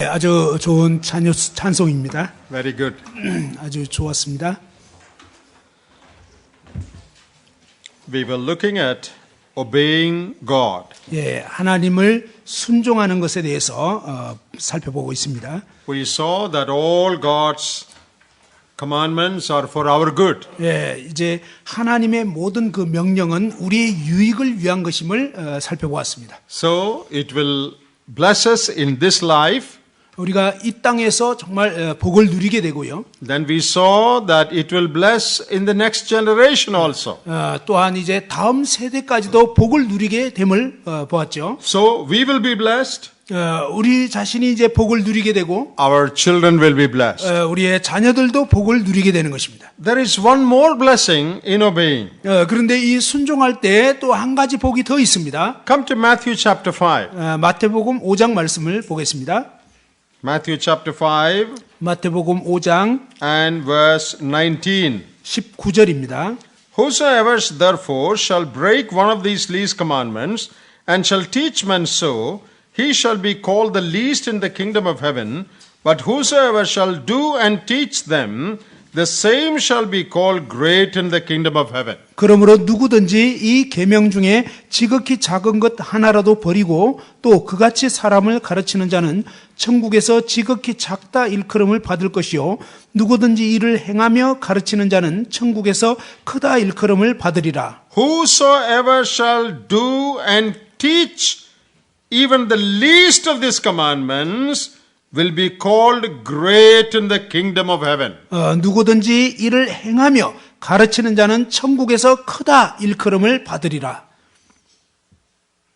아주 좋은 찬송입니다. Very good. 아주 좋았습니다. We were looking at obeying God. 예, 하나님을 순종하는 것에 대해서 살펴보고 있습니다. We saw that all God's commandments are for our good. 예, 이제 하나님의 모든 그 명령은 우리의 유익을 위한 것임을 살펴보았습니다. So it will bless us in this life. 우리가 이 땅에서 정말 복을 누리게 되고요. Then we saw that it will bless in the next generation also. 또한 이제 다음 세대까지도 복을 누리게 됨을 보았죠. So we will be blessed. 우리 자신이 이제 복을 누리게 되고, Our children will be blessed. 우리의 자녀들도 복을 누리게 되는 것입니다. There is one more blessing in obeying. 그런데 이 순종할 때 또 한 가지 복이 더 있습니다. Come to Matthew chapter 5. 마태복음 5장 말씀을 보겠습니다. Matthew chapter 5 마태복음 5장 and verse 19. 19절입니다. Whosoever therefore shall break one of these least commandments and shall teach men so, he shall be called the least in the kingdom of heaven. But whosoever shall do and teach them, the same shall be called great in the kingdom of heaven. 그러므로 누구든지 이 계명 중에 지극히 작은 것 하나라도 버리고 또 그같이 사람을 가르치는 자는 천국에서 지극히 작다 일컬음을 받을 것이요 누구든지 이를 행하며 가르치는 자는 천국에서 크다 일컬음을 받으리라. Whosoever shall do and teach even the least of these commandments will be called great in the kingdom of heaven. 누구든지 이를 행하며 가르치는 자는 천국에서 크다 일컬음을 받으리라.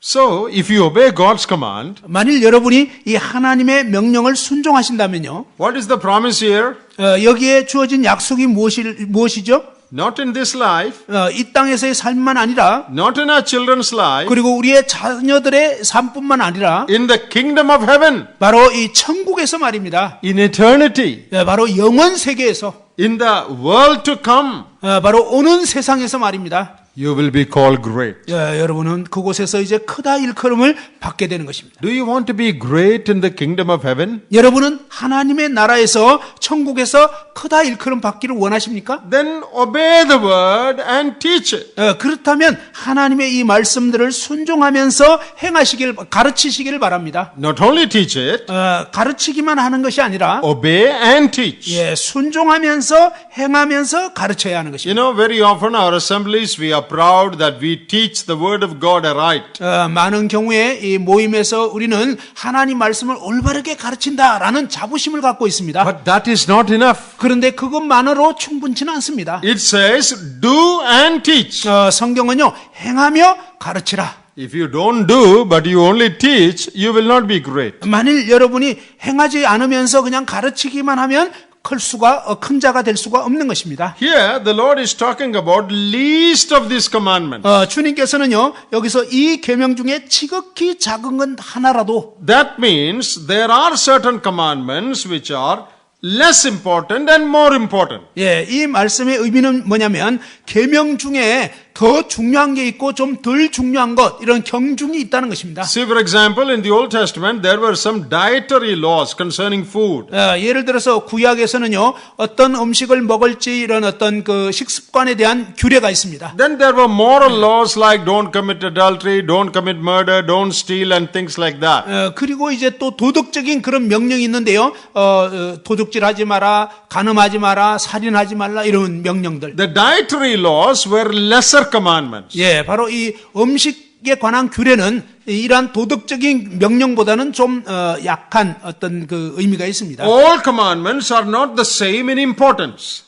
So, if you obey God's command, 만일 여러분이 이 하나님의 명령을 순종하신다면요. what is the promise here? 여기에 주어진 약속이 무엇이죠? Not in this life, 이 땅에서의 삶만 아니라 not in our children's life, 그리고 우리의 자녀들의 삶뿐만 아니라 in the kingdom of heaven, 바로 이 천국에서 말입니다. in eternity, 바로 영원 세계에서, in the world to come, 바로 오는 세상에서 말입니다. you will be called great. 여러분은 그곳에서 이제 크다 일컬음을 받게 되는 것입니다. Do you want to be great in the kingdom of heaven? 여러분은 하나님의 나라에서 천국에서 크다 일컬음 받기를 원하십니까? Then obey the word and teach it. 그렇다면 하나님의 이 말씀들을 순종하면서 가르치시기를 바랍니다. Not only teach it, 가르치기만 하는 것이 아니라 obey and teach. 순종하면서 행하면서 가르쳐야 하는 것입니다. You know, very often our assemblies we are proud that we teach the word of God aright. 많은 경우에 이 모임에서 우리는 하나님 말씀을 올바르게 가르친다라는 자부심을 갖고 있습니다. But that is not enough. 그런데 그것만으로 충분치는 않습니다. It says, do and teach. 성경은요, 행하며 가르치라. If you don't do, but you only teach, you will not be great. 만일 여러분이 행하지 않으면서 그냥 가르치기만 하면 큰 자가 될 수가 없는 것입니다. Here, the Lord is talking about least of these commandments. 주님께서는요, 여기서 이 계명 중에 지극히 작은 건 하나라도 That means there are certain commandments which are less important and more important. 이 말씀의 의미는 뭐냐면 계명 중에 더 중요한 게 있고 좀 덜 중요한 것 이런 경중이 있다는 것입니다. See, for example, in the Old Testament, there were some dietary laws concerning food. 예를 들어서 구약에서는요 어떤 음식을 먹을지 이런 어떤 그 식습관에 대한 규례가 있습니다. Then there were moral laws like don't commit adultery, don't commit murder, don't steal and things like that. 그리고 이제 또 도덕적인 그런 명령이 있는데요. 도둑질하지 마라, 간음하지 마라, 살인하지 말라 이런 명령들. The dietary laws were lesser commandments. 바로 이 음식에 관한 규례는 이러한 도덕적인 명령보다는 좀 약한 어떤 그 의미가 있습니다. All commandments are not the same in importance.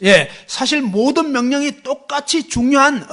사실 모든 명령이 똑같이 중요한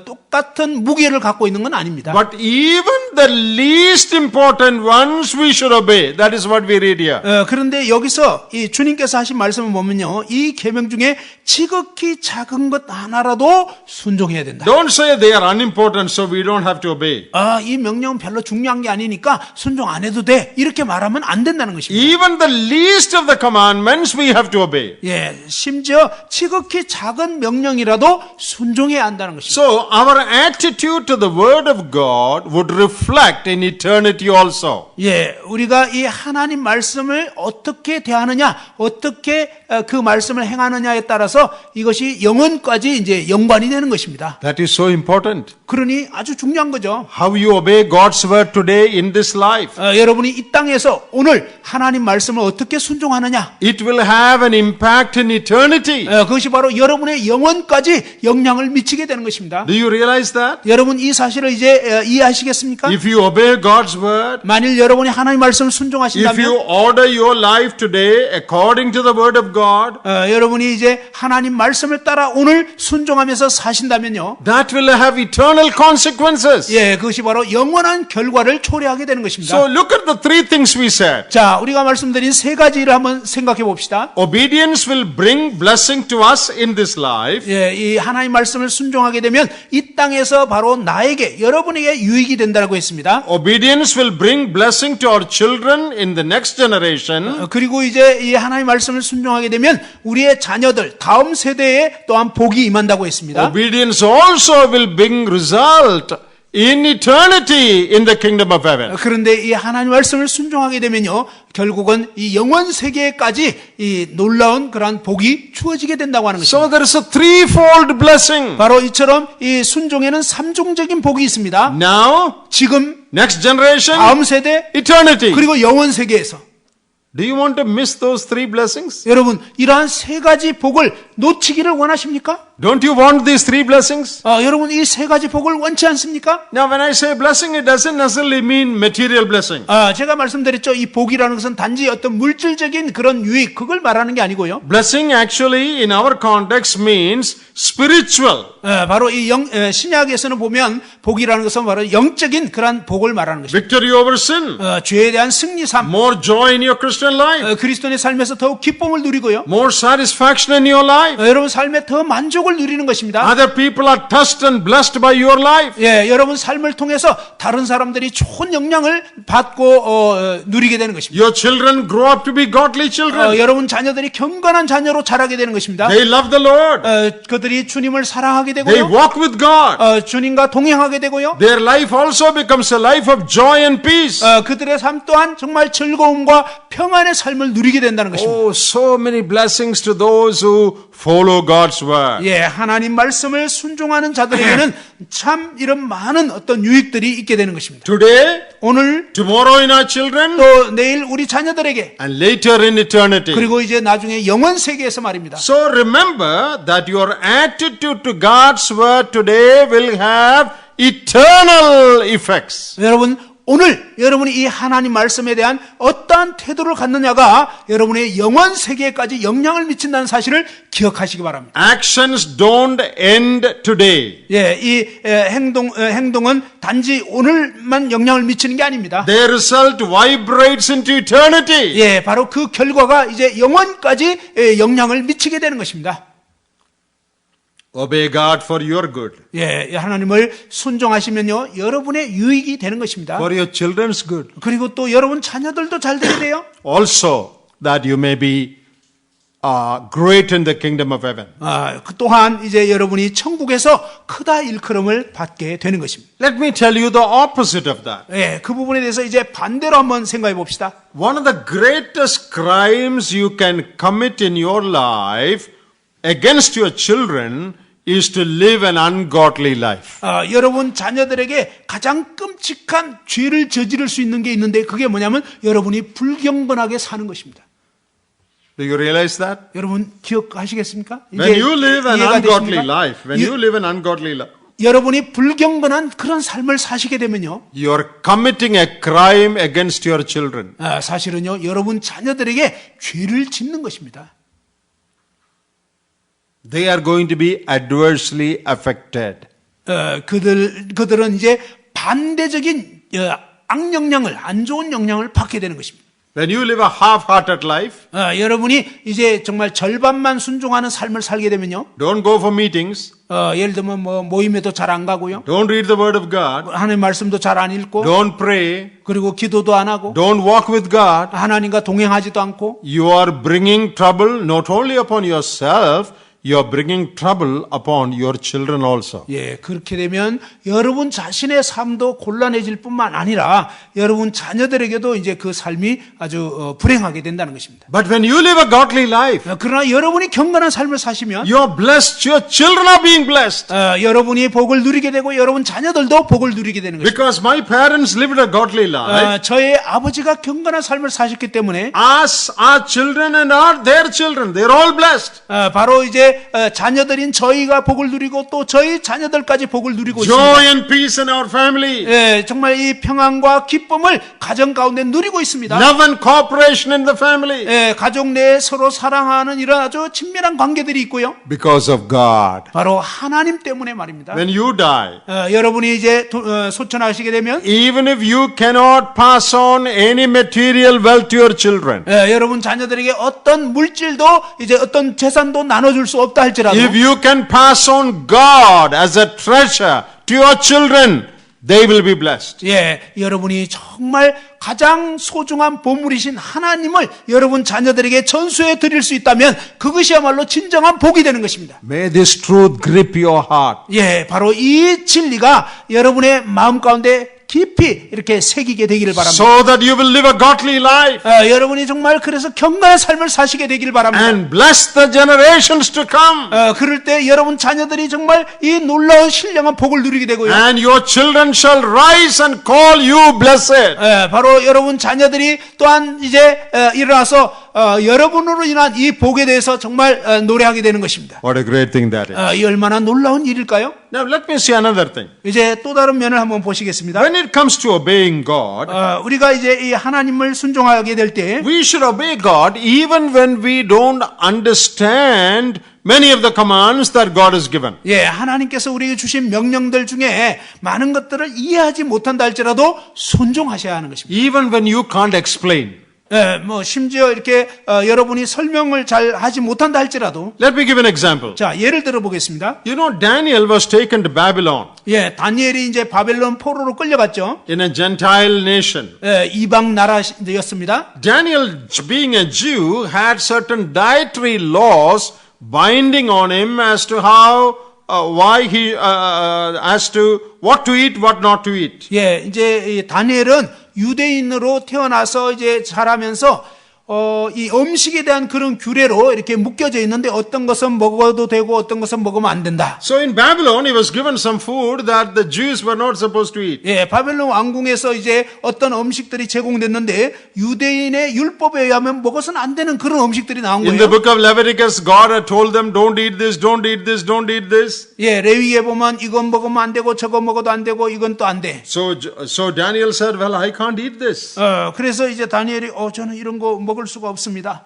똑같은 무게를 갖고 있는 건 아닙니다. But even the least important ones we should obey. That is what we read here. 그런데 여기서 이 주님께서 하신 말씀을 보면요, 이 계명 중에 지극히 작은 것 하나라도 순종해야 된다. Don't say they are unimportant, so we don't have to obey. 이 명령은 별로 별로 중요한 게 아니니까 순종 안 해도 돼. 이렇게 말하면 안 된다는 것입니다. Even the least of the commandments we have to obey. 예, 심지어 지극히 작은 명령이라도 순종해야 한다는 것입니다. So our attitude to the word of God would reflect in eternity also. 예, 우리가 이 하나님 말씀을 어떻게 대하느냐, 어떻게 그 말씀을 행하느냐에 따라서 이것이 영원까지 이제 연관이 되는 것입니다. That is so important. 그러니 아주 중요한 거죠. How you obey God's word today in this life. 여러분이 이 땅에서 오늘 하나님 말씀을 어떻게 순종하느냐, It will have an impact in eternity. 그것이 바로 여러분의 영혼까지 영향을 미치게 되는 것입니다. Do you realize that? 여러분 이 사실을 이제 이해하시겠습니까? If you obey God's word, 만일 여러분이 하나님 말씀을 if you 순종하신다면 order your life today according to the word of God, 여러분이 이제 하나님 말씀을 따라 오늘 순종하면서 사신다면요, that will have eternal consequences. 예, 그것이 바로 영원한 결과를 초래하게 되는 것입니다. So look at the three things we said. 자, 우리가 말씀드린 세 가지를 한번 생각해 봅시다. Obedience will bring blessing to us in this life. 예, 이 하나님 말씀을 순종하게 되면 이 땅에서 바로 나에게, 여러분에게 유익이 된다고 했습니다. Obedience will bring blessing to our children in the next generation. 그리고 이제 이 하나님 말씀을 순종하게 되면 우리의 자녀들, 다음 세대에 또한 복이 임한다고 했습니다. Obedience also will bring result in eternity in the kingdom of heaven. 그런데 이 하나님 말씀을 순종하게 되면요, 결국은 이 영원 세계까지 이 놀라운 그러한 복이 주어지게 된다고 하는 So 것입니다. there is a threefold blessing. 바로 이처럼 이 순종에는 삼중적인 복이 있습니다. Now, 지금, next generation, 다음 세대, eternity. 그리고 영원 세계에서. Do you want to miss those three blessings? 여러분, 이러한 세 가지 복을 놓치기를 원하십니까? Don't you want these three blessings? 여러분, 이 세 가지 복을 원치 않습니까? Now, when I say blessing, it doesn't necessarily mean material blessing. 제가 말씀드렸죠. 이 복이라는 것은 단지 어떤 물질적인 그런 유익, 그걸 말하는 게 아니고요. Blessing actually in our context means spiritual. 바로 이 신약에서는 보면 복이라는 것은 바로 영적인 그런 복을 말하는 것입니다. Victory over sin. 죄에 대한 승리삼, More joy in your Christian life. 그리스도인의 삶에서 더욱 기쁨을 누리고요. More satisfaction in your life. 여러분 삶에 더 만족을 누리는 것입니다. Other people are touched and blessed by your life. 예, 여러분 삶을 통해서 다른 사람들이 좋은 영향을 받고 누리게 되는 것입니다. Your children grow up to be godly children. 여러분 자녀들이 경건한 자녀로 자라게 되는 것입니다. They love the Lord. 그들이 주님을 사랑하게 They 되고요. walk with God. 주님과 동행하게 되고요. Their life also becomes a life of joy and peace. 그들의 삶 또한 정말 즐거움과 평안의 삶을 누리게 된다는 것입니다. Oh, so many blessings to those who follow God's word. 예, 하나님 말씀을 순종하는 자들에게는 참 이런 많은 어떤 유익들이 있게 되는 것입니다. Today, 오늘 tomorrow in our children, 또 내일 우리 자녀들에게, and later in eternity. 그리고 이제 나중에 영원 세계에서 말입니다. So remember that your attitude to God's word today will have eternal effects. 여러분, 오늘 여러분이 이 하나님 말씀에 대한 어떠한 태도를 갖느냐가 여러분의 영원 세계까지 영향을 미친다는 사실을 기억하시기 바랍니다. Actions don't end today. 예, 이 행동은 단지 오늘만 영향을 미치는 게 아닙니다. Their result vibrates into eternity. 예, 바로 그 결과가 이제 영원까지 영향을 미치게 되는 것입니다. Obey God for your good. 예, 하나님을 순종하시면요, 여러분의 유익이 되는 것입니다. For your children's good. 그리고 또 여러분 자녀들도 잘 되게 돼요. Also, that you may be great in the kingdom of heaven. 또한 이제 여러분이 천국에서 크다 일컬음을 받게 되는 것입니다. Let me tell you the opposite of that. 예, 그 부분에 대해서 이제 반대로 한번 생각해 봅시다. One of the greatest crimes you can commit in your life against your children is to live an ungodly life. 여러분 자녀들에게 가장 끔찍한 죄를 저지를 수 있는 게 있는데 그게 뭐냐면 여러분이 불경건하게 사는 것입니다. Do you realize that? 여러분 기억하시겠습니까? When you live an 이해가 ungodly 되십니까? life, when you live an ungodly life, 여러분이 불경건한 그런 삶을 사시게 되면요, you are committing a crime against your children. 사실은요, 여러분 자녀들에게 죄를 짓는 것입니다. They are going to be adversely affected. 그들은 이제 반대적인 악영향을, 안 좋은 영향을 받게 되는 것입니다. When you live a half-hearted life, 여러분이 이제 정말 절반만 순종하는 삶을 살게 되면요. don't go for meetings, 예를 들면 뭐 모임에도 잘 안 가고요. don't read the word of God, 하나님 말씀도 잘 안 읽고 don't pray, 그리고 기도도 안 하고 don't walk with God, 하나님과 동행하지도 않고 you are bringing trouble not only upon yourself, you are bringing trouble upon your children also. 예, 그렇게 되면 여러분 자신의 삶도 곤란해질 뿐만 아니라 여러분 자녀들에게도 이제 그 삶이 아주 불행하게 된다는 것입니다. But when you live a godly life, 그러나 여러분이 경건한 삶을 사시면 you are blessed, your children are being blessed. 여러분이 복을 누리게 되고 여러분 자녀들도 복을 누리게 되는 것입니다. Because my parents lived a godly life, 저의 아버지가 경건한 삶을 사셨기 때문에 us, our children and their children, they're all blessed. 바로 이제 자녀들인 저희가 복을 누리고 또 저희 자녀들까지 복을 누리고 있습니다. Joy and peace in our family. 예, 정말 이 평안과 기쁨을 가정 가운데 누리고 있습니다. Love and cooperation in the family. 예, 가족 내에 서로 사랑하는 이런 아주 친밀한 관계들이 있고요. Because of God. 바로 하나님 때문에 말입니다. When you die, 여러분이 이제 소천하시게 되면 even if you cannot pass on any material wealth to your children, 여러분 자녀들에게 어떤 물질도 이제 어떤 재산도 나눠줄 수 없다 할지라도 if you can pass on God as a treasure to your children, they will be blessed. 예, 여러분이 정말 가장 소중한 보물이신 하나님을 여러분 자녀들에게 전수해 드릴 수 있다면 그것이야말로 진정한 복이 되는 것입니다. May this truth grip your heart. 예, 바로 이 진리가 여러분의 마음 가운데 깊이 이렇게 새기게 되기를 바랍니다. So that you will live a godly life. 여러분이 정말 그래서 경건한 삶을 사시게 되기를 바랍니다. And bless the generations to come. 그럴 때 여러분 자녀들이 정말 이 놀라운 신령한 복을 누리게 되고요. And your children shall rise and call you blessed. 바로 여러분 자녀들이 또한 이제 일어나서 여러분으로 인한 이 복에 대해서 정말 노래하게 되는 것입니다. What a great thing that is. 이 얼마나 놀라운 일일까요? Now let me see another thing. 이제 또 다른 면을 한번 보시겠습니다. When it comes to obeying God, 우리가 이제 이 하나님을 순종하게 될 때 we should obey God even when we don't understand many of the commands that God has given. 예, 하나님께서 우리에게 주신 명령들 중에 많은 것들을 이해하지 못한다 할지라도 순종하셔야 하는 것입니다. Even when you can't explain. 예, 뭐 심지어 이렇게 여러분이 설명을 잘 하지 못한다 할지라도 Let me give an example. 자, 예를 들어 보겠습니다. You know, Daniel was taken to Babylon 예, 다니엘이 이제 바벨론 포로로 끌려갔죠. in a Gentile nation. 예, 이방 나라였습니다. Daniel, being a Jew, had certain dietary laws binding on him as to how, why he, as to what to eat, what not to eat. 예, 이제 이 다니엘은 유대인으로 태어나서 이제 자라면서 이 음식에 대한 그런 규례로 이렇게 묶여져 있는데 어떤 것은 먹어도 되고 어떤 것은 먹으면 안 된다. So in Babylon, he was given some food that the Jews were not supposed to eat. 예, 바벨론 왕궁에서 이제 어떤 음식들이 제공됐는데 유대인의 율법에 의하면 먹어서는 안 되는 그런 음식들이 나온 In the 거예요. book of Leviticus, God had told them, don't eat this, don't eat this, don't eat this. 예, 레위기에 보면 이건 먹으면 안 되고 저거 먹어도 안 되고 이건 또 안 돼. So Daniel said, well, I can't eat this. 그래서 이제 다니엘이 저는 이런 거 먹을 수가 없습니다.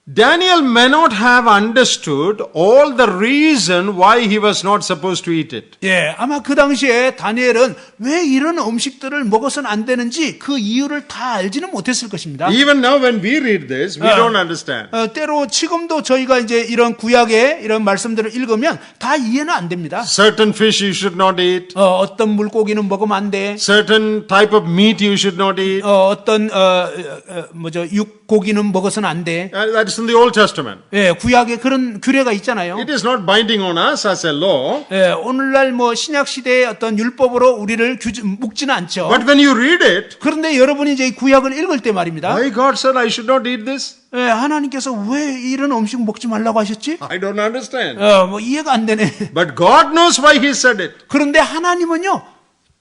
Daniel may not have understood all the reason why he was not supposed to eat it. 예, 아마 그 당시에 다니엘은 왜 이런 음식들을 먹어서는 안 되는지 그 이유를 다 알지는 못했을 것입니다. Even now when we read this, we don't understand. 때로 지금도 저희가 이제 이런 구약의 이런 말씀들을 읽으면 다 이해는 안 됩니다. Certain fish you should not eat. 어떤 물고기는 먹으면 안 돼. Certain type of meat you should not eat. 어떤 육고기는 먹어서는 안 돼. That is in the Old Testament. 예, 구약에 그런 규례가 있잖아요. It is not binding on us as a law. 예, 오늘날 뭐 신약 시대의 어떤 율법으로 우리를 묶지는 않죠. But when you read it, 그런데 여러분이 이제 이 구약을 읽을 때 말입니다. why God said I should not eat this? 예, 하나님께서 왜 이런 음식 먹지 말라고 하셨지? I don't understand. 뭐 이해가 안 되네. But God knows why He said it. 그런데 하나님은요,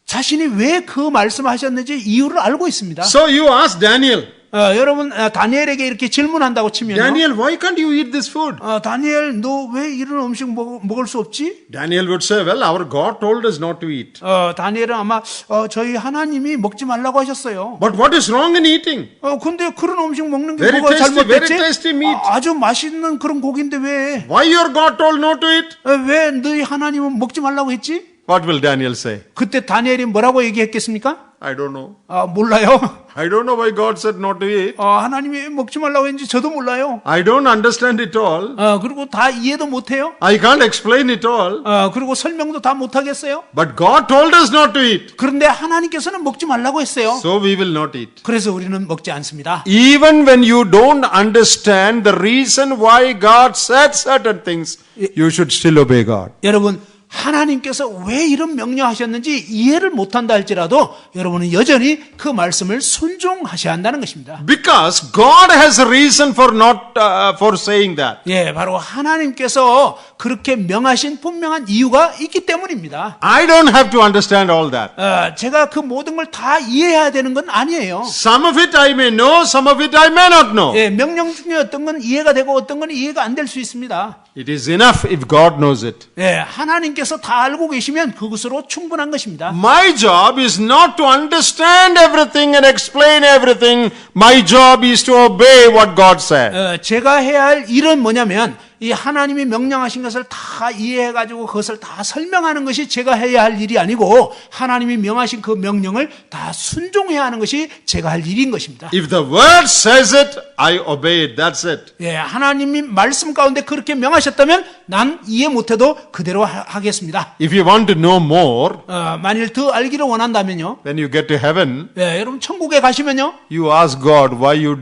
자신이 왜 그 말씀하셨는지 이유를 알고 있습니다. So you ask Daniel, 여러분 다니엘에게 이렇게 질문한다고 치면요. Daniel, why can't you eat this food? 다니엘, 너 왜 이런 음식 먹을 수 없지? Daniel would say, well, our God told us not to eat. 다니엘은 아마 저희 하나님이 먹지 말라고 하셨어요. But what is wrong in eating? 근데 그런 음식 먹는 게 Very 뭐가 tasty, very 잘못됐지? tasty meat. 아주 맛있는 그런 고기인데 왜? Why your God told not to eat? 왜 너희 하나님은 먹지 말라고 했지? What will Daniel say? 그때 다니엘이 뭐라고 얘기했겠습니까? I don't know. 몰라요. I don't know why God said not to eat. 하나님이 먹지 말라고 했는지 저도 몰라요. I don't understand it all. 그리고 다 이해도 못해요. I can't explain it all. 그리고 설명도 다 못하겠어요. But God told us not to eat. 그런데 하나님께서는 먹지 말라고 했어요. So we will not eat. 그래서 우리는 먹지 않습니다. Even when you don't understand the reason why God said certain things, you should still obey God. 여러분, 하나님께서 왜 이런 명령하셨는지 이해를 못한다 할지라도 여러분은 여전히 그 말씀을 순종하셔야 한다는 것입니다. Because God has a reason for not for saying that. 예, 바로 하나님께서 그렇게 명하신 분명한 이유가 있기 때문입니다. I don't have to understand all that. 제가 그 모든 걸 다 이해해야 되는 건 아니에요. Some of it I may know, some of it I may not know. 예, 명령 중에 어떤 건 이해가 되고 어떤 건 이해가 안 될 수 있습니다. It is enough if God knows it. 예, 하나님께서 다 알고 계시면 그것으로 충분한 것입니다. My job is not to understand everything and explain everything. My job is to obey what God said. 제가 해야 할 일은 뭐냐면 이 하나님이 명령하신 것을 다 이해해가지고 그것을 다 설명하는 것이 제가 해야 할 일이 아니고 하나님이 명하신 그 명령을 다 순종해야 하는 것이 제가 할 일인 것입니다. If the word says it, I obey it. That's it. 예, 하나님이 말씀 가운데 그렇게 명하셨다면 난 이해 못해도 그대로 하겠습니다. If you want to know more, 만일 더 알기를 원한다면요. when you get to heaven, 예, 여러분 천국에 가시면요. you ask God why you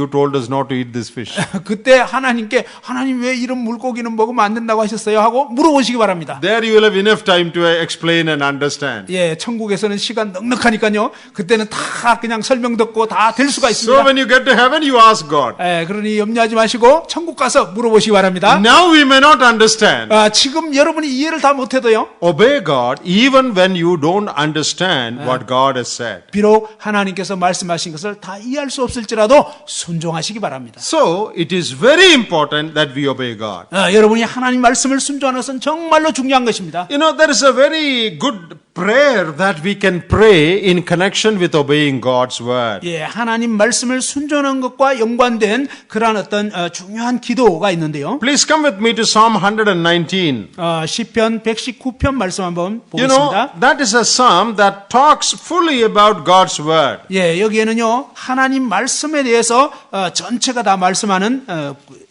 told us not to eat this fish. 그때 하나님께 하나님 왜 이런 물고기는 먹으면 안 된다고 하셨어요? 하고 물어보시기 바랍니다. There you will have enough time to explain and understand. 예, 천국에서는 시간 넉넉하니까요. 그때는 다 그냥 설명 듣고 다 될 수가 So 있습니다. when you get to heaven, you ask God. 예, 그러니 염려하지 마시고 천국 가서 물어보시기 바랍니다. Now we may not understand. 지금 여러분이 이해를 다 못해도요. Obey God even when you don't understand what God has said. 비록 하나님께서 말씀하신 것을 다 이해할 수 없을지라도 순종하시기 바랍니다. So it is very important that we obey God. 여러분이 하나님 말씀을 순종하는 것은 정말로 중요한 것입니다. You know, there is a very good prayer that we can pray in connection with obeying God's word. 예, 하나님 말씀을 순종하는 것과 연관된 그러한 어떤 중요한 기도가 있는데요. Please come with me to Psalm 119. 시편 119편 말씀 한번 You know, 보겠습니다. that is a psalm that talks fully about God's word. 예, 여기에는요 하나님 말씀에 대해서 전체가 다 말씀하는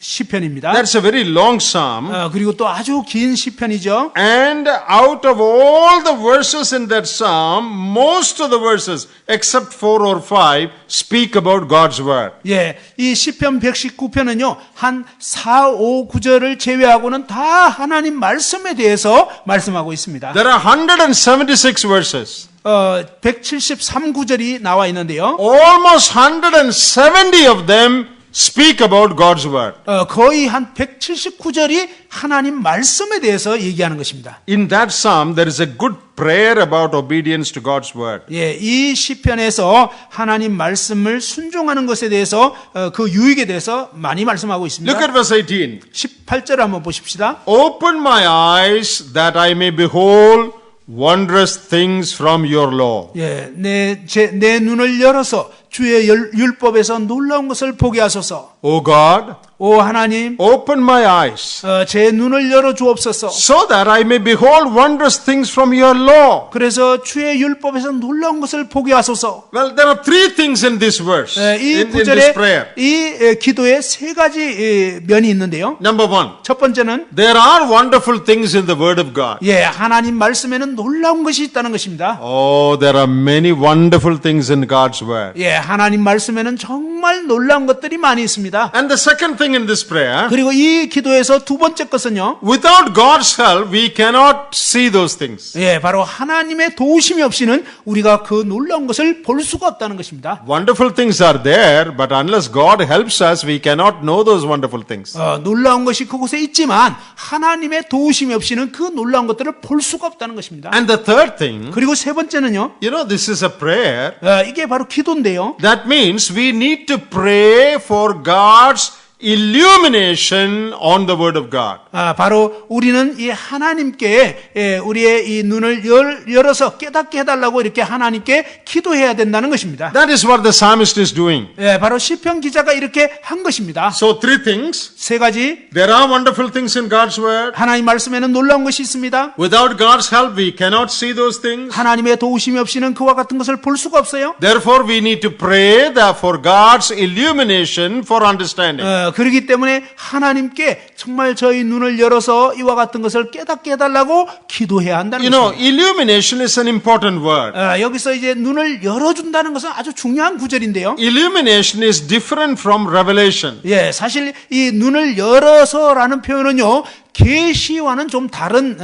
시편입니다. That's a very long psalm. 그리고 또 아주 긴 시편이죠. And out of all the verses in that psalm, most of the verses, except 4 or 5, speak about God's word. 예, 이 시편 119편은요 한 4, 5, 9절을 제외하고는 다 하나님 말씀에 대해서 말씀하고 있습니다. There are 176 verses. 173구절이 나와 있는데요. Almost 170 of them speak about God's word. 거의 한 179절이 하나님 말씀에 대해서 얘기하는 것입니다. In that psalm, there is a good prayer about obedience to God's word. 예, 이 시편에서 하나님 말씀을 순종하는 것에 대해서 그 유익에 대해서 많이 말씀하고 있습니다. Look at verse 18. 18절 한번 보십시다. Open my eyes that I may behold wondrous things from your law. 예, 내 눈을 열어서 주의 율법에서 놀라운 것을 보게 하소서. O God, 오 하나님, open my eyes 제 눈을 열어 주옵소서. so that I may behold wondrous things from your law. 그래서 주의 율법에서 놀라운 것을 보게 하소서. Well, there are three things in this verse, 이 in this 구절에 prayer. 이 기도에 세 가지 면이 있는데요. Number one, 첫 번째는 there are wonderful things in the word of God. 예, 하나님 말씀에는 놀라운 것이 있다는 것입니다. Oh, there are many wonderful things in God's word. 예, 하나님 말씀에는 정말 놀라운 것들이 많이 있습니다. And the second thing in this prayer, 그리고 이 기도에서 두 번째 것은요. without God's help, we cannot see those things. 예, 바로 하나님의 도우심이 없이는 우리가 그 놀라운 것을 볼 수가 없다는 것입니다. Wonderful things are there, but unless God helps us, we cannot know those wonderful things. 놀라운 것이 그곳에 있지만 하나님의 도우심이 없이는 그 놀라운 것들을 볼 수가 없다는 것입니다. And the third thing, 그리고 세 번째는요. you know, this is a prayer. 이게 바로 기도인데요. That means we need to pray for God's illumination on the Word of God. 바로 우리는 이 하나님께 우리의 이 눈을 열어서 깨닫게 해달라고 이렇게 하나님께 기도해야 된다는 것입니다. That is what the psalmist is doing. 바로 시편 기자가 이렇게 한 것입니다. So three things. 세 가지. There are wonderful things in God's Word. 하나님 말씀에는 놀라운 것이 있습니다. Without God's help, we cannot see those things. 하나님의 도우심이 없이는 그와 같은 것을 볼 수가 없어요. Therefore, we need to pray for God's illumination for understanding. 그렇기 때문에 하나님께 정말 저희 눈을 열어서 이와 같은 것을 깨닫게 해달라고 기도해야 한다는 You know, 것입니다. illumination is an important word. 여기서 이제 눈을 열어준다는 것은 아주 중요한 구절인데요. Illumination is different from revelation. 사실 이 눈을 열어서라는 표현은요, 계시와는 좀 다른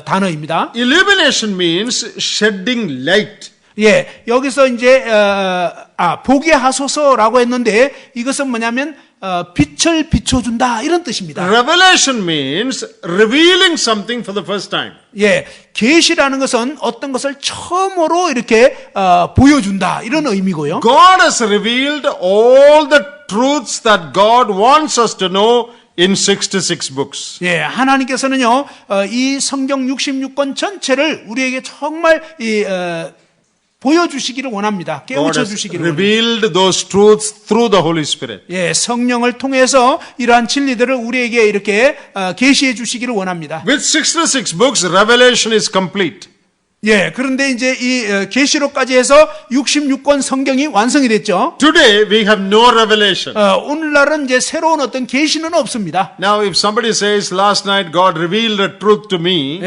단어입니다. Illumination means shedding light. 여기서 이제 보게 하소서라고 했는데 이것은 뭐냐면 빛을 비춰준다 이런 뜻입니다. Revelation means revealing something for the first time. 계시라는 것은 어떤 것을 처음으로 이렇게 보여준다 이런 의미고요. God has revealed all the truths that God wants us to know in 66 books. 하나님께서는요, 이 성경 66권 전체를 우리에게 정말 보여주시기를 원합니다. God 깨우쳐 has 주시기를 원합니다. revealed those truths through the Holy Spirit. 성령을 통해서 이러한 진리들을 우리에게 이렇게 계시해 주시기를 원합니다. With 66 books, revelation is complete. 그런데 이제 이 계시록까지 해서 66권 성경이 완성이 됐죠. Today we have no revelation. 오늘날은 이제 새로운 어떤 계시는 없습니다. Now if somebody says last night God revealed a truth to me,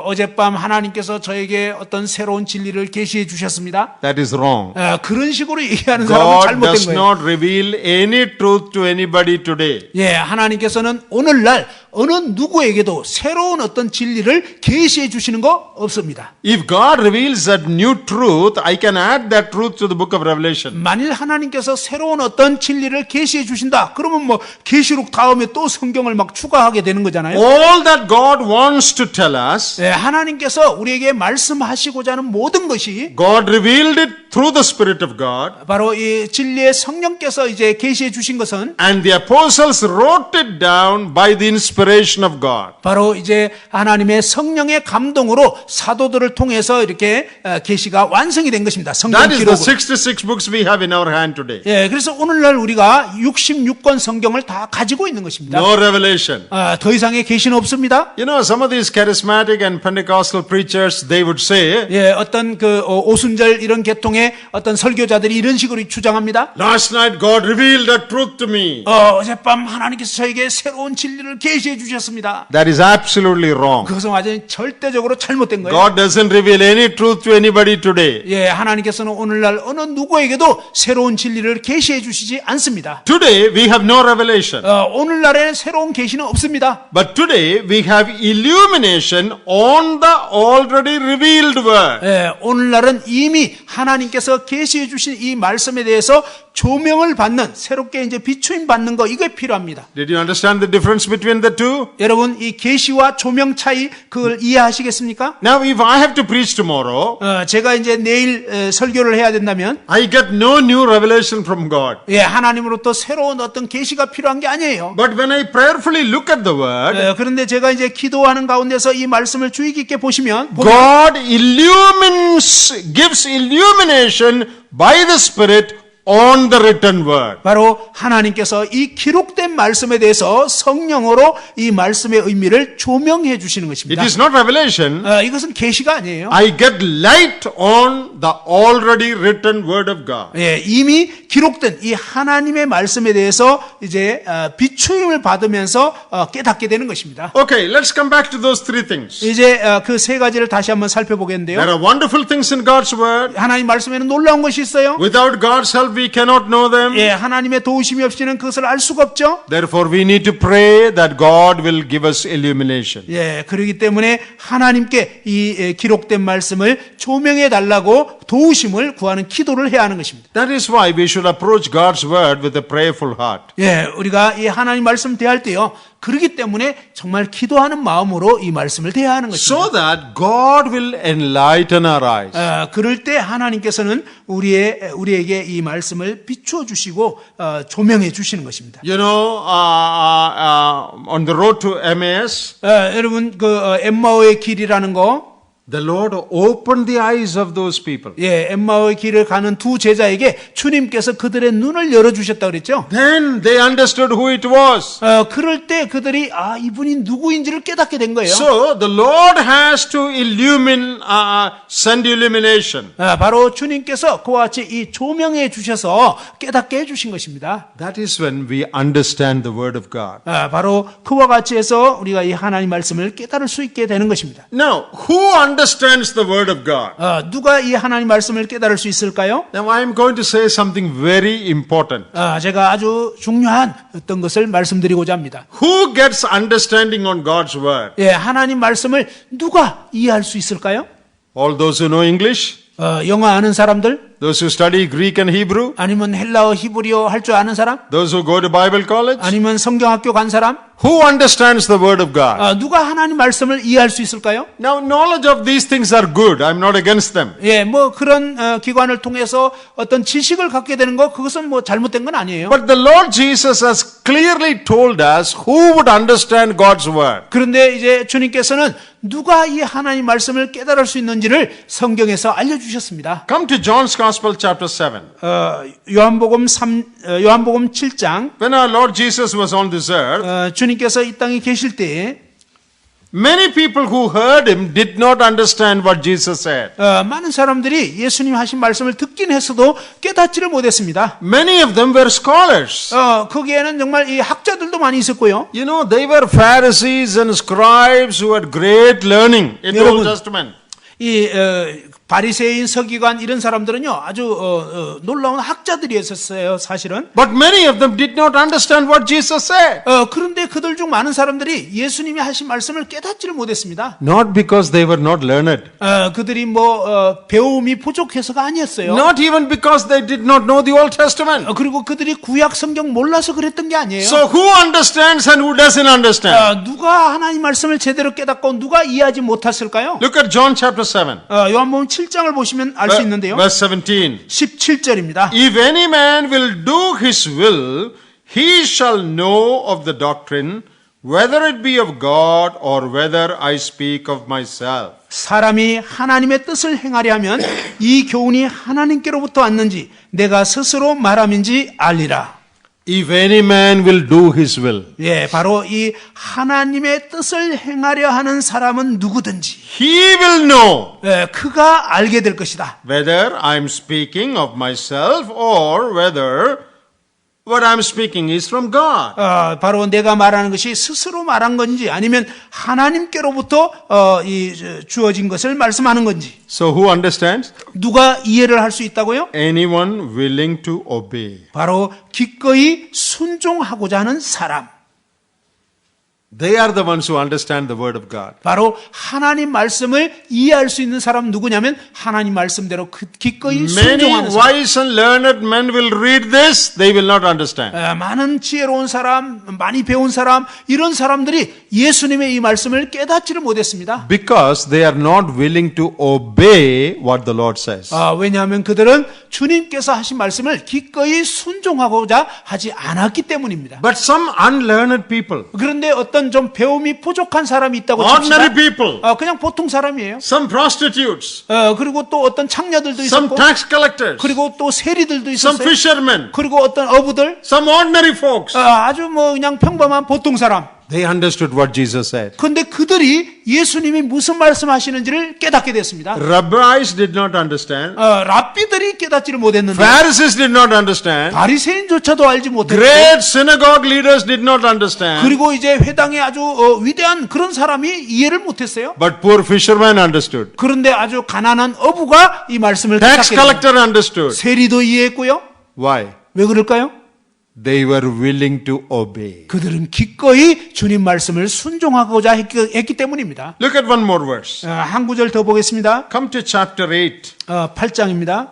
어젯밤 하나님께서 저에게 어떤 새로운 진리를 계시해 주셨습니다. that is wrong. 그런 식으로 얘기하는 사람은 God 잘못된 does 거예요. not reveal any truth to anybody today. 하나님께서는 오늘날 어느 누구에게도 새로운 어떤 진리를 계시해 주시는 거 없습니다. If God reveals that new truth, I can add that truth to the book of Revelation. 만일 하나님께서 새로운 어떤 진리를 계시해 주신다. 그러면 뭐 계시록 다음에 또 성경을 막 추가하게 되는 거잖아요. All that God wants to tell us, 하나님께서 우리에게 말씀하시고자 하는 모든 것이 God revealed it through the Spirit of God. 바로 이 진리의 성령께서 이제 계시해 주신 것은 And the apostles wrote it down by the inspiration of God. 바로 이제 하나님의 성령의 감동으로 사도들을 통해서 이렇게 계시가 완성이 된 것입니다. 성경 That is the 기록으로. 66 books we have in our hand today. 그래서 오늘날 우리가 66권 성경을 다 가지고 있는 것입니다. No revelation. 더 이상의 계시는 없습니다. You know, some of these charismatic and Pentecostal preachers, they would say, 어떤 그 오순절 이런 계통의 어떤 설교자들이 이런 식으로 주장합니다. last night God revealed a truth to me. 어젯밤 하나님께서 저에게 새로운 진리를 계시해 주셨습니다. That is absolutely wrong. 그것은 완전히 절대적으로 잘못된 거예요. God doesn't reveal any truth to anybody today. 하나님께서는 오늘날 어느 누구에게도 새로운 진리를 계시해 주시지 않습니다. Today we have no revelation. 오늘날에는 새로운 계시는 없습니다. But today we have illumination on the already revealed word. 오늘날은 이미 하나님께서 계시해 주신 이 말씀에 대해서 조명을 받는, 새롭게 이제 비추임 받는 거, 이게 필요합니다. Did you understand the difference between the two? 여러분, 이 계시와 조명 차이, 그걸 이해하시겠습니까? Now if I have to preach tomorrow, 제가 이제 내일 설교를 해야 된다면, I get no new revelation from God. 하나님으로부터 새로운 어떤 계시가 필요한 게 아니에요. But when I prayerfully look at the word, 그런데 제가 이제 기도하는 가운데서 이 말씀을 주의 깊게 보시면, God gives illumination by the Spirit on the written word. 바로 하나님께서 이 기록된 말씀에 대해서 성령으로 이 말씀의 의미를 조명해 주시는 것입니다. It is not revelation. 이것은 계시가 아니에요. I get light on the already written word of God. 이미 기록된 이 하나님의 말씀에 대해서 이제 비추임을 받으면서 깨닫게 되는 것입니다. Okay, let's come back to those three things. 이제 그 세 가지를 다시 한번 살펴보겠는데요. There are wonderful things in God's word. 하나님 말씀에는 놀라운 것이 있어요. Without God's help, we cannot know them. 하나님의 도우심이 없이는 그것을 알 수가 없죠. Therefore, we need to pray that God will give us illumination. 그렇기 때문에 하나님께 이 기록된 말씀을 조명해 달라고 도우심을 구하는 기도를 해야 하는 것입니다. That is why we should approach God's word with a prayerful heart. 우리가 이 하나님 말씀 대할 때요, 그렇기 때문에 정말 기도하는 마음으로 이 말씀을 대해야 하는 것입니다. so that God will enlighten our eyes. 그럴 때 하나님께서는 우리에게 이 말씀을 비추어 주시고 조명해 주시는 것입니다. You know, on the road to Emmaus, 여러분 그 엠마오의 길이라는 거, the Lord opened the eyes of those people. 엠마오의 길을 가는 두 제자에게 주님께서 그들의 눈을 열어 주셨다 그랬죠. Then they understood who it was. 그럴 때 그들이 이분이 누구인지를 깨닫게 된 거예요. So the Lord has to send illumination. 바로 주님께서 그와 같이 이 조명해 주셔서 깨닫게 해 주신 것입니다. That is when we understand the word of God. 바로 그와 같이 해서 우리가 이 하나님 말씀을 깨달을 수 있게 되는 것입니다. Now, who understands the word of God? 누가 이 하나님 말씀을 깨달을 수 있을까요? Now I am going to say something very important. 제가 아주 중요한 어떤 것을 말씀드리고자 합니다. Who gets understanding on God's word? 하나님 말씀을 누가 이해할 수 있을까요? All those who know English? 영어 아는 사람들? Those who study Greek and Hebrew? 아니면 헬라어, 히브리어 할 줄 아는 사람? Those who go to Bible college? 아니면 성경학교 간 사람? Who understands the word of God? 누가 하나님 말씀을 이해할 수 있을까요? Now, knowledge of these things are good. I'm not against them. 그런 기관을 통해서 어떤 지식을 갖게 되는 거, 그것은 잘못된 건 아니에요. But the Lord Jesus has clearly told us who would understand God's word. 그런데 이제 주님께서는 누가 이 하나님 말씀을 깨달을 수 있는지를 성경에서 알려주셨습니다. Come to John's Gospel chapter 7. 요한복음 7장. When our Lord Jesus was on this earth, 주님께서 이 땅에 계실 때에 many people who heard him did not understand what Jesus said. 많은 사람들이 예수님 하신 말씀을 듣긴 했어도 깨닫지를 못했습니다. Many of them were scholars. 거기에는 정말 이 학자들도 많이 있었고요. You know, they were Pharisees and scribes who had great learning in the Old Testament. 이 바리새인, 서기관 이런 사람들은요 아주 놀라운 학자들이었어요, 사실은. But many of them did not understand what Jesus said. 그런데 그들 중 많은 사람들이 예수님이 하신 말씀을 깨닫지를 못했습니다. Not because they were not learned. 그들이 배움이 부족해서가 아니었어요. Not even because they did not know the Old Testament. 그리고 그들이 구약 성경 몰라서 그랬던 게 아니에요. So who understands and who doesn't understand? 누가 하나님 말씀을 제대로 깨닫고 누가 이해하지 못했을까요? Look at John chapter 7. 요한복음 7장을 보시면 알 수 있는데요. Verse 17. 17절입니다. If any man will do his will, he shall know of the doctrine, whether it be of God or whether I speak of myself. 사람이 하나님의 뜻을 행하려 하면 이 교훈이 하나님께로부터 왔는지 내가 스스로 말함인지 알리라. If any man will do his will. 바로 이 하나님의 뜻을 행하려 하는 사람은 누구든지 He will know. 그가 알게 될 것이다. Whether I'm speaking of myself or whether what I'm speaking is from God. 바로 내가 말하는 것이 스스로 말한 건지 아니면 하나님께로부터 주어진 것을 말씀하는 건지. So who understands? 누가 이해를 할 수 있다고요? Anyone willing to obey. 바로 기꺼이 순종하고자 하는 사람. They are the ones who understand the word of God. 바로 하나님 말씀을 이해할 수 있는 사람 누구냐면 하나님 말씀대로 기꺼이 Many 순종하는 사람. wise and learned men will read this, they will not understand. 많은 지혜로운 사람, 많이 배운 사람, 이런 사람들이 예수님의 이 말씀을 깨닫지를 못했습니다. Because they are not willing to obey what the Lord says. 왜냐하면 그들은 주님께서 하신 말씀을 기꺼이 순종하고자 하지 않았기 때문입니다. But some unlearned people, 그런데 어떤 좀 배움이 부족한 사람이 있다고 ordinary 칩시다. people, 그냥 보통 사람이에요. some prostitutes, 그리고 또 어떤 창녀들도 some 있었고, tax collectors, 그리고 또 세리들도 some 있었어요. fishermen, 그리고 어떤 어부들, some ordinary folks. 아주 그냥 평범한 보통 사람. They understood what Jesus said. 그런데 그들이 예수님이 무슨 말씀하시는지를 깨닫게 됐습니다. Rabbis did not understand. 랍비들이 깨닫지를 못했는데 Pharisees did not understand. 바리새인조차도 알지 못했고, Great synagogue leaders did not understand. 그리고 이제 회당에 아주 위대한 그런 사람이 이해를 못했어요. But poor fishermen understood. 그런데 아주 가난한 어부가 이 말씀을 Tax 깨닫게 collector 됩니다. understood. 세리도 이해했고요. Why? 왜 그럴까요? They were willing to obey. 그들은 기꺼이 주님 말씀을 순종하고자 했기 때문입니다. Look at one more verse. 한 구절 더 보겠습니다. Come to chapter 8. 8장입니다.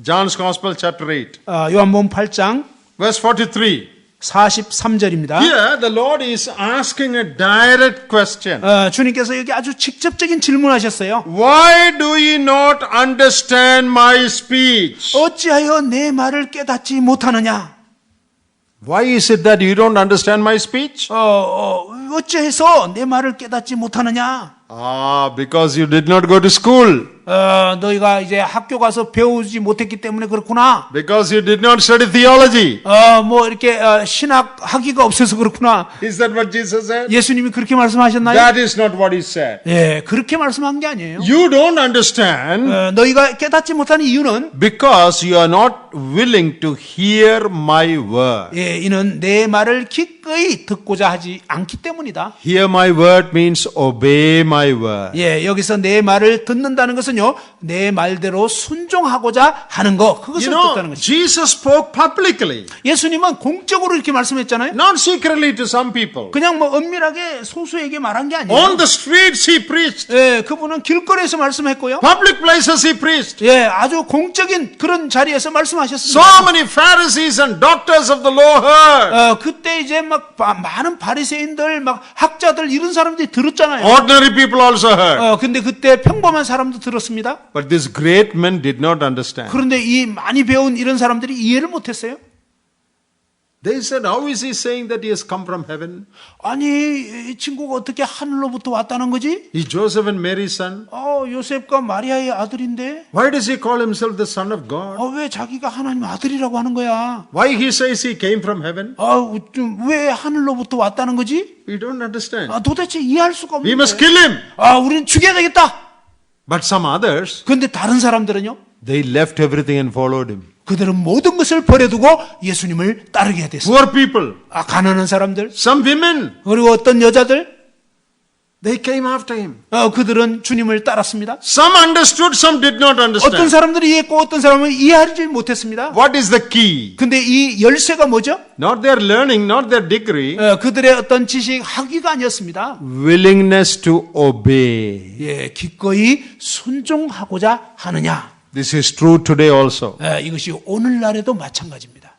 John's Gospel chapter 8. 요한복음 8장 Verse 43. 43절입니다. Here, the Lord is asking a direct question. 주님께서 여기 아주 직접적인 질문하셨어요. Why do ye not understand my speech? 어찌하여 내 말을 깨닫지 못하느냐? Why is it that you don't understand my speech? 어찌해서 내 말을 깨닫지 못하느냐? Because you did not go to school. 너희가 이제 학교 가서 배우지 못했기 때문에 그렇구나. Because you did not study theology. 뭐 이렇게 신학 학위가 없어서 그렇구나. Is that what Jesus said? 예수님이 그렇게 말씀하셨나요? That is not what he said. 예, 그렇게 말씀한 게 아니에요. You don't understand 너희가 깨닫지 못하는 이유는 because you are not willing to hear my word. 예, 이는 내 말을 기꺼이 듣고자 하지 않기 때문이다. Hear my word means obey my word. 예, 여기서 내 말을 듣는다는 것은요, 내 말대로 순종하고자 하는 거, You 그것을 know, 뜻하는 것입니다. Jesus spoke publicly, 예수님은 공적으로 이렇게 말씀했잖아요. not secretly to some people. 그냥 뭐 은밀하게 소수에게 말한 게 On 아니에요. the streets he preached. 예, 그분은 길거리에서 말씀했고요. Public places he preached. 예, 아주 공적인 그런 자리에서 So 말씀하셨습니다. many Pharisees and doctors of the law heard. 그때 이제 막 많은 바리새인들, 막 학자들 이런 사람들이 들었잖아요. Ordinary people also heard. 근데 그때 평범한 사람도 들었습니다. But these great men did not understand. 그런데 이 많이 배운 이런 사람들이 이해를 못했어요. They said, how is he saying that he has come from heaven? 아니, 이 친구가 어떻게 하늘로부터 왔다는 거지? Is Joseph and Mary's son? 요셉과 마리아의 아들인데 Why does he call himself the son of God? 왜 자기가 하나님 아들이라고 하는 거야? Why he says he came from heaven? 왜 하늘로부터 왔다는 거지? We don't understand. 도대체 이해할 수가 We must 없는데. kill him. 우린 죽여야 되겠다. But some others, 그런데 다른 사람들은요? they left everything and followed him. 그들은 모든 것을 버려두고 예수님을 따르게 됐어요. Poor people, 가난한 사람들, some women, 그리고 어떤 여자들, they came after him. 그들은 주님을 따랐습니다. Some understood, some did not 어떤 understand. 사람들이 이해했고 어떤 사람은 이해하지 못했습니다. What is the key? 근데 이 열쇠가 뭐죠? Not their learning, not their degree. 그들의 어떤 지식, 학위가 아니었습니다. Willingness to obey. 예, 기꺼이 순종하고자 하느냐. This is true today also. 이것이 오늘날에도 마찬가지입니다.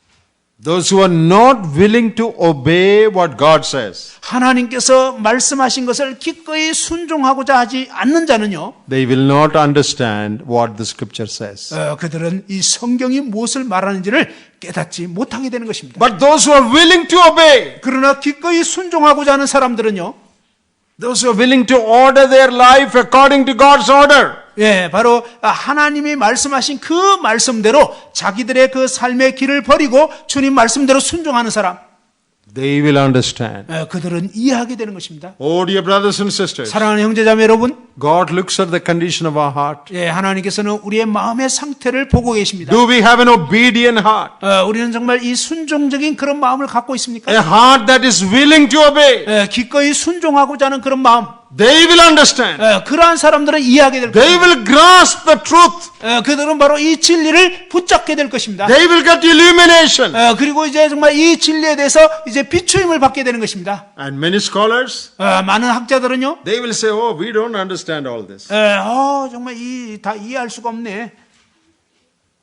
Those who are not willing to obey what God says, 하나님께서 말씀하신 것을 기꺼이 순종하고자 하지 않는 자는요, they will not understand what the scripture says. 그들은 이 성경이 무엇을 말하는지를 깨닫지 못하게 되는 것입니다. But those who are willing to obey, 그러나 기꺼이 순종하고자 하는 사람들은요, those who are willing to order their life according to God's order, 예, 바로 하나님이 말씀하신 그 말씀대로 자기들의 그 삶의 길을 버리고 주님 말씀대로 순종하는 사람, they will understand. 그들은 이해하게 되는 것입니다. Oh, dear brothers and sisters, 사랑하는 형제자매 여러분, God looks at the condition of our heart. 예, 하나님께서는 우리의 마음의 상태를 보고 계십니다. Do we have an obedient heart? 우리는 정말 이 순종적인 그런 마음을 갖고 있습니까? A heart that is willing to obey. 기꺼이 순종하고자 하는 그런 마음. They will understand. 그러한 사람들은 이해하게 될 They 것입니다. will grasp the truth. 그들은 바로 이 진리를 붙잡게 될 것입니다. They will get illumination. 그리고 이제 정말 이 진리에 대해서 이제 비추임을 받게 되는 것입니다. And many scholars, 많은 학자들은요, they will say, oh, we don't understand all this. 정말 다 이해할 수가 없네.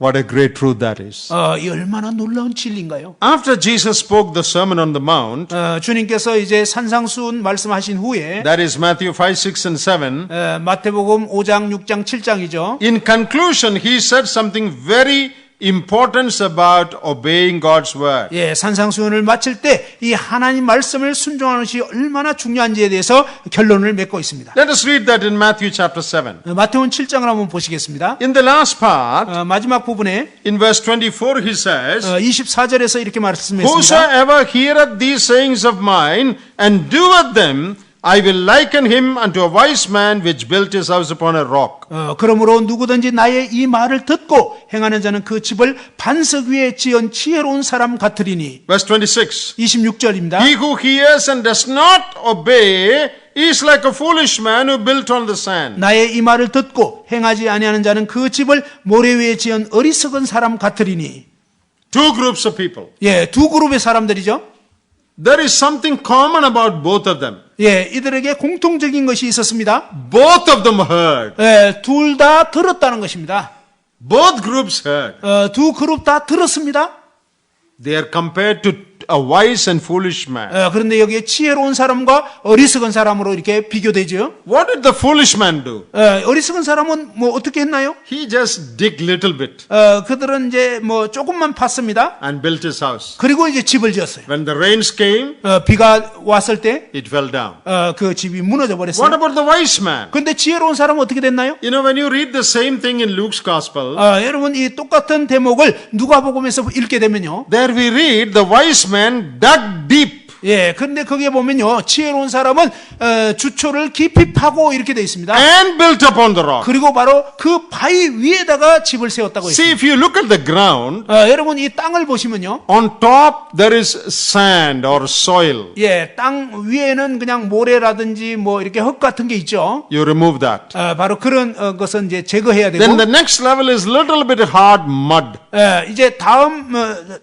What a great truth that is. 이 얼마나 놀라운 진리인가요? After Jesus spoke the Sermon on the Mount, 주님께서 이제 산상수훈 말씀하신 후에 that is Matthew 5, 6, and 7, 마태복음 5장, 6장, 7장이죠. in conclusion, he said something very important about obeying God's word. 예, 산상수훈을 마칠 때 이 하나님 말씀을 순종하는 것이 얼마나 중요한지에 대해서 결론을 맺고 있습니다. Let us read that in Matthew chapter 7. 마태복음 7장을 한번 보시겠습니다. In the last part, 마지막 부분에 in verse 24, he says, 24절에서 이렇게 말씀했습니다. Whosoever heareth these sayings of mine and doeth them, I will liken him unto a wise man which built his house upon a rock. 그러므로 누구든지 나의 이 말을 듣고 행하는 자는 그 집을 반석 위에 지은 지혜로운 사람 같으리니. Verse 26. 26절입니다. He who hears and does not obey is like a foolish man who built on the sand. 나의 이 말을 듣고 행하지 아니하는 자는 그 집을 모래 위에 지은 어리석은 사람 같으리니. Two groups of people. 예, 두 그룹의 사람들이죠. There is something common about both of them. 예, 이들에게 공통적인 것이 있었습니다. Both of them heard. 예, 둘 다 들었다는 것입니다. Both groups heard. 두 그룹 다 들었습니다. They are compared to a wise and foolish man. 그런데 여기에 지혜로운 사람과 어리석은 사람으로 이렇게 비교되죠. What did the foolish man do? 어리석은 사람은 뭐 어떻게 했나요? He just dig little bit 그들은 이제 뭐 조금만 팠습니다. and built his house. 그리고 이제 집을 지었어요. When the rains came, 비가 왔을 때 it fell down. 그 집이 무너져 What 버렸어요. about the wise man? 그런데 지혜로운 사람은 어떻게 됐나요? You know, when you read the same thing in Luke's gospel, 여러분 이 똑같은 대목을 누가복음에서 읽게 되면요. there we read the wise man dug deep. 예, 그런데 거기에 보면요, 지혜로운 사람은 주초를 깊이 파고 이렇게 돼 있습니다. And built upon the rock. 그리고 바로 그 바위 위에다가 집을 세웠다고 See, 했습니다. if you look at the ground, 여러분 이 땅을 보시면요, on top there is sand or soil. 예, 땅 위에는 그냥 모래라든지 뭐 이렇게 흙 같은 게 있죠. You remove that. 바로 그런 것은 이제 제거해야 되고, Then the next level is little bit hard mud. 이제 다음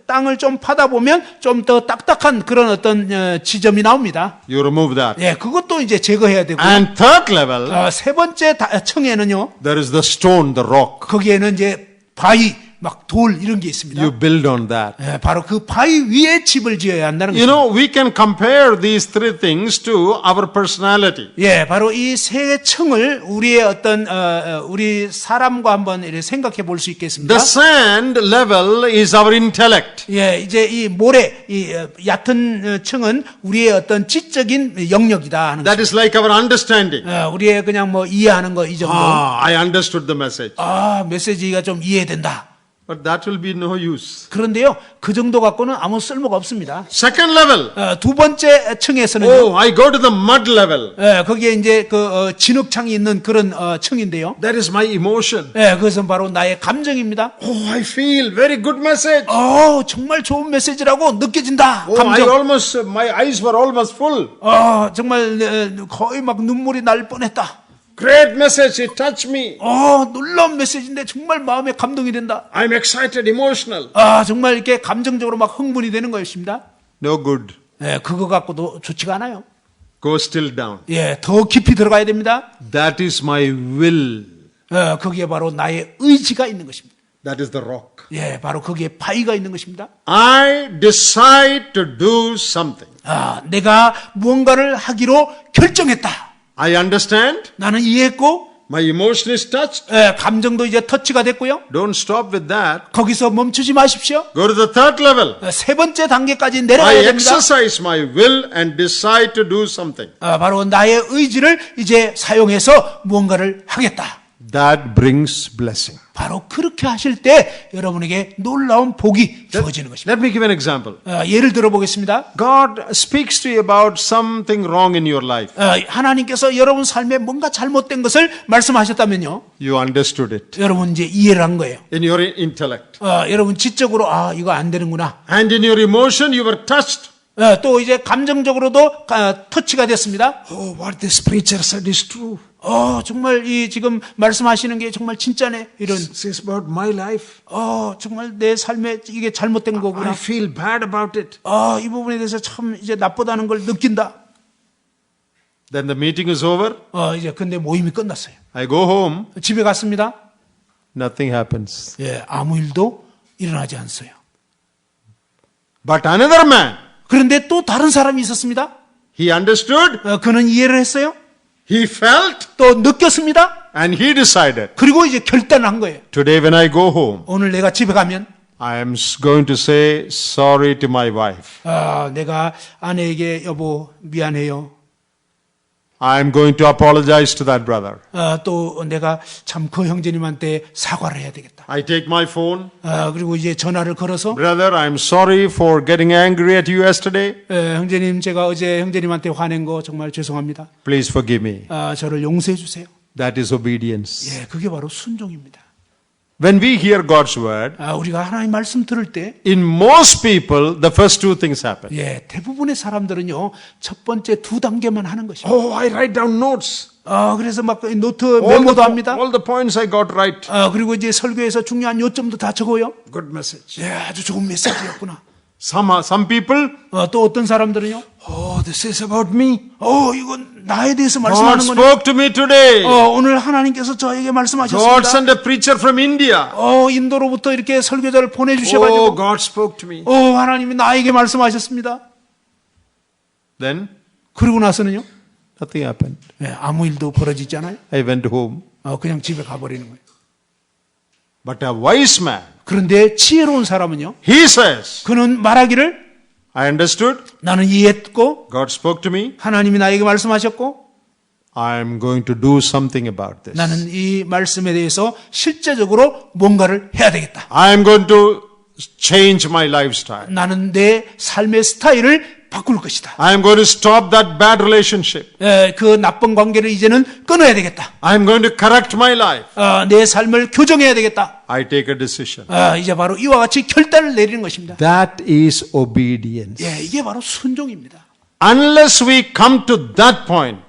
땅을 좀 파다 보면 좀 더 딱딱한 그런 어떤 지점이 나옵니다. You remove that. 예, 그것도 이제 제거해야 되고, And third level, 세 번째 층에는요, there is the stone, the rock. 거기에는 이제 바위, 막 돌 이런 게 있습니다. You build on that. 예, 바로 그 바위 위에 집을 지어야 한다는 You 것입니다. know, we can compare these three things to our personality. 예, 바로 이 세 층을 우리의 어떤 우리 사람과 한번 이렇게 생각해 볼 수 있겠습니다. The sand level is our intellect. 예, 이제 이 모래, 이 얕은 층은 우리의 어떤 지적인 영역이다 하는 That is like our understanding. 우리의 그냥 뭐 이해하는 거 이 정도. I understood the message. 메시지가 좀 이해된다. But that will be no use. 그런데요, 그 정도 갖고는 아무 쓸모가 없습니다. Second level. 두 번째 층에서는요, Oh, I go to the mud level. 거기에 이제 그 진흙창이 있는 그런 층인데요. That is my emotion. 그것은 바로 나의 감정입니다. Oh, I feel very good message. 정말 좋은 메시지라고 느껴진다. Oh, my eyes were almost full. 정말 거의 막 눈물이 날 뻔했다. Great message, it touched me. 놀라운 메시지인데 정말 마음에 감동이 된다. I'm excited, emotional. 정말 이렇게 감정적으로 막 흥분이 되는 것입니다. No good. 그거 갖고도 좋지가 않아요. Go still down. 더 깊이 들어가야 됩니다. That is my will. 거기에 바로 나의 의지가 있는 것입니다. That is the rock. 바로 거기에 바위가 있는 것입니다. I decide to do something. 내가 무언가를 하기로 결정했다. I understand. 나는 이해했고, My emotion is touched. 감정도 이제 터치가 됐고요. Don't stop with that. 거기서 멈추지 마십시오. Go to the third level. 세 번째 단계까지 I 내려가야 됩니다. exercise my will and decide to do something. 바로 나의 의지를 이제 사용해서 무언가를 하겠다. That brings blessing. 바로 그렇게 하실 때 여러분에게 놀라운 복이 주어지는 것입니다. Let me give an example. 예를 들어 보겠습니다. God speaks to you about something wrong in your life. 하나님께서 여러분 삶에 뭔가 잘못된 것을 말씀하셨다면요. You understood it. 여러분 이제 이해를 한 거예요. In your intellect. 여러분 지적으로 이거 안 되는구나. And in your emotion you were touched. 또 이제 감정적으로도 터치가 됐습니다. Oh, what this preacher said is true. 정말 이 지금 말씀하시는 게 정말 진짜네. 이런. This is about my life. 정말 내 삶에 이게 잘못된 거구나. I feel bad about it. 이 부분에 대해서 참 이제 나쁘다는 걸 느낀다. Then the meeting is over. 이제 근데 모임이 끝났어요. I go home. 집에 갔습니다. Nothing happens. 아무 일도 일어나지 않았어요. But another man. 그런데 또 다른 사람이 있었습니다. He understood. 그는 이해를 했어요. He felt. 또 느꼈습니다. And he decided. 그리고 이제 결단을 한 거예요. Today when I go home. 오늘 내가 집에 가면 I am going to say sorry to my wife. 내가 아내에게 여보 미안해요. I am going to apologize to that brother. 또 내가 참 그 형제님한테 사과를 해야 되겠다. I take my phone. 그리고 이제 전화를 걸어서 Brother, I am sorry for getting angry at you yesterday. 형제님 제가 어제 형제님한테 화낸 거 정말 죄송합니다. Please forgive me. 저를 용서해 주세요. That is obedience. 그게 바로 순종입니다. When we hear God's word, 우리가 하나님 말씀 들을 때 in most people, the first two things happen. 대부분의 사람들은요, 첫 번째 두 단계만 하는 것입니다. Oh, I write down notes. 그래서 막 노트 메모도 합니다. All the points I got right. 그리고 이제 설교에서 중요한 요점도 다 적어요. Good message. 아주 좋은 메시지였구나. Some people, 또 어떤 사람들은요, this is about me. 이건 나에 대해서 God 말씀하는 거네. spoke to me today. 오늘 하나님께서 저에게 God 말씀하셨습니다. sent a preacher from India. 인도로부터 이렇게 설교자를 보내주셔가지고, Oh, God spoke to me. 하나님이 나에게 말씀하셨습니다. Then 그러고 나서는요, nothing happened. 아무 일도 벌어지지 않아요. I went home. 그냥 집에 가버리는 거예요. But a wise man, 그런데 지혜로운 사람은요, he says, 그는 말하기를 I understood. 나는 이해했고 God spoke to me. 하나님이 나에게 말씀하셨고 I'm going to do something about this. 나는 이 말씀에 대해서 실제적으로 뭔가를 해야 되겠다. I'm going to change my lifestyle. 나는 내 삶의 스타일을 바꿀 것이다. I'm going to stop that bad relationship. 그 나쁜 관계를 이제는 끊어야 되겠다. I'm going to correct my life. 내 삶을 교정해야 되겠다. I take a decision. 이제 바로 이와 같이 결단을 내리는 것입니다. That is obedience. 이게 바로 순종입니다. Unless we come to that point,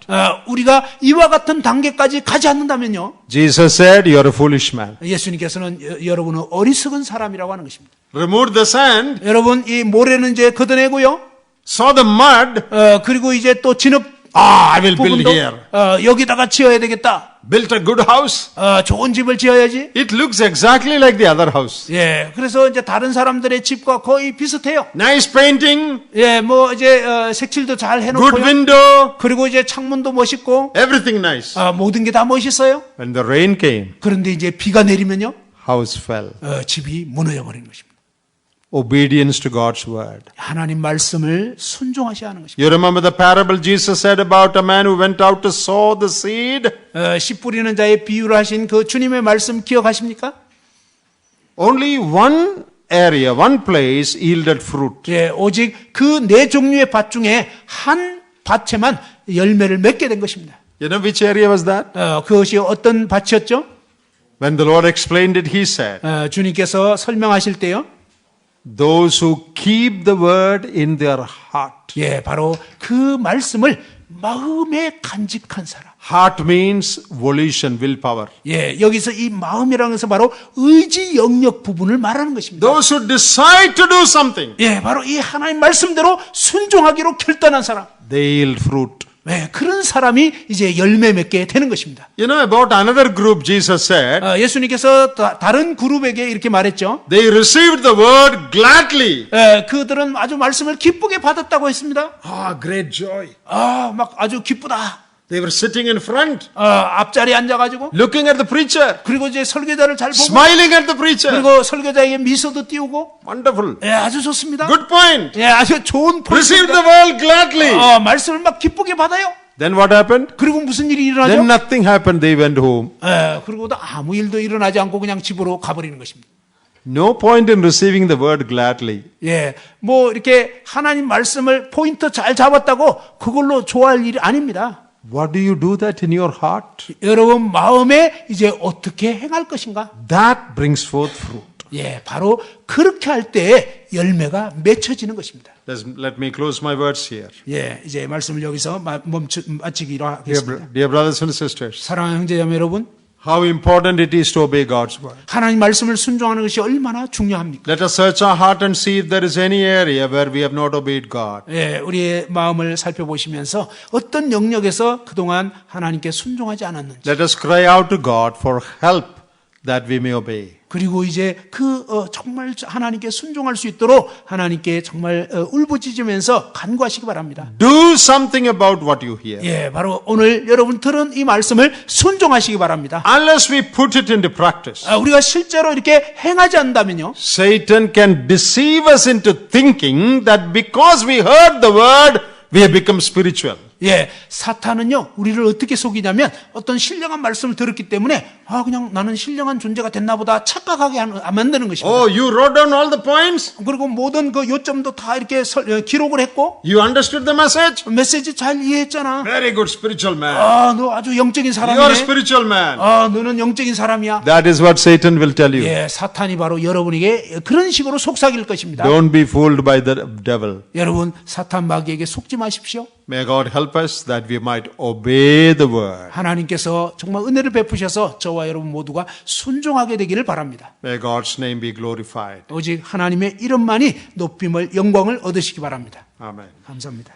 우리가 이와 같은 단계까지 가지 않는다면요. Jesus said, you're a foolish man. 예수님께서는 여러분은 어리석은 사람이라고 하는 것입니다. Remove the sand, 여러분 이 모래는 이제 걷어내고요. saw the mud, 그리고 이제 또 진흙 I will build 부분도 here. 여기다가 지어야 되겠다. Built a good house. 좋은 집을 지어야지. It looks exactly like the other house. 그래서 이제 다른 사람들의 집과 거의 비슷해요. Nice painting, 뭐 이제 색칠도 잘 good 해놓고요. window, 그리고 이제 창문도 멋있고 everything nice. 모든 게 다 멋있어요. When the rain came, 그런데 이제 비가 내리면요, house fell. 집이 무너져 버리는 것입니다. Obedience to God's word. 하나님 말씀을 순종하셔야 하는 것입니다. You remember the parable Jesus said about a man who went out to sow the seed? 씨 뿌리는 자의 비유를 하신 그 주님의 말씀 기억하십니까? Only one area, one place yielded fruit. 오직 그 네 종류의 밭 중에 한 밭에만 열매를 맺게 된 것입니다. You know which area was that? 그것이 어떤 밭이었죠? When the Lord explained it, He said, 주님께서 설명하실 때요. those who keep the word in their heart. 바로 그 말씀을 마음에 간직한 사람. Heart means volition, willpower. 여기서 이 마음이라는 것은 바로 의지 영역 부분을 말하는 것입니다. Those who decide to do something, 바로 이 하나님 말씀대로 순종하기로 결단한 사람. they yield fruit. 그런 사람이 이제 열매 맺게 되는 것입니다. You know about another group, Jesus said, 예수님께서 다른 그룹에게 이렇게 말했죠. they received the word gladly. 그들은 아주 말씀을 기쁘게 받았다고 했습니다. Great joy. 막 아주 기쁘다. They were sitting in front, 앞자리에 앉아가지고 looking at the preacher, 그리고 이제 설교자를 잘 보고 smiling at the preacher. 그리고 설교자에게 미소도 띄우고 Wonderful. 아주 좋습니다. Good point. 아주 좋은 Received the 포인트입니다. word gladly. 말씀을 막 기쁘게 받아요. Then what happened? 그리고 무슨 일이 일어나죠? Then nothing happened. They went home. 그리고도 아무 일도 일어나지 않고 그냥 집으로 가버리는 것입니다. No point in receiving the word gladly. 뭐 이렇게 하나님 말씀을 포인트 잘 잡았다고 그걸로 좋아할 일이 아닙니다. What do you do that in your heart? 여러분 마음에 이제 어떻게 행할 것인가? That brings forth fruit. 바로 그렇게 할 때 열매가 맺혀지는 것입니다. Let me close my words here. 이제 말씀을 여기서 마치기로 하겠습니다. Dear brothers and sisters, 사랑하는 형제자매 여러분, how important it is to obey God's word. 하나님 말씀을 순종하는 것이 얼마나 중요합니까? Let us search our heart and see if there is any area where we have not obeyed God. 우리의 마음을 살펴보시면서 어떤 영역에서 그동안 하나님께 순종하지 않았는지, Let us cry out to God for help that we may obey. 그리고 이제 정말 하나님께 순종할 수 있도록 하나님께 정말 울부짖으면서 간구하시기 바랍니다. Do something about what you hear. 바로 오늘 여러분 들은 이 말씀을 순종하시기 바랍니다. Unless we put it into practice, 우리가 실제로 이렇게 행하지 않는다면요, Satan can deceive us into thinking that because we heard the word, we have become spiritual. 사탄은요, 우리를 어떻게 속이냐면 어떤 신령한 말씀을 들었기 때문에 그냥 나는 신령한 존재가 됐나 보다 착각하게 만드는 것입니다. Oh, you wrote down all the points? 그리고 모든 그 요점도 다 이렇게 기록을 했고, You understood the message? 메시지 잘 이해했잖아. Very good spiritual man. 너 아주 영적인 You are a 사람이네. spiritual man. 너는 영적인 사람이야. That is what Satan will tell you. 사탄이 바로 여러분에게 그런 식으로 속삭일 것입니다. Don't be fooled by the devil. 여러분, 사탄 마귀에게 속지 마십시오. May God help us that we might obey the word. 하나님께서 정말 은혜를 베푸셔서 저와 여러분 모두가 순종하게 되기를 바랍니다. May God's name be glorified. 오직 하나님의 이름만이 높임을 영광을 얻으시기 바랍니다. Amen. 감사합니다.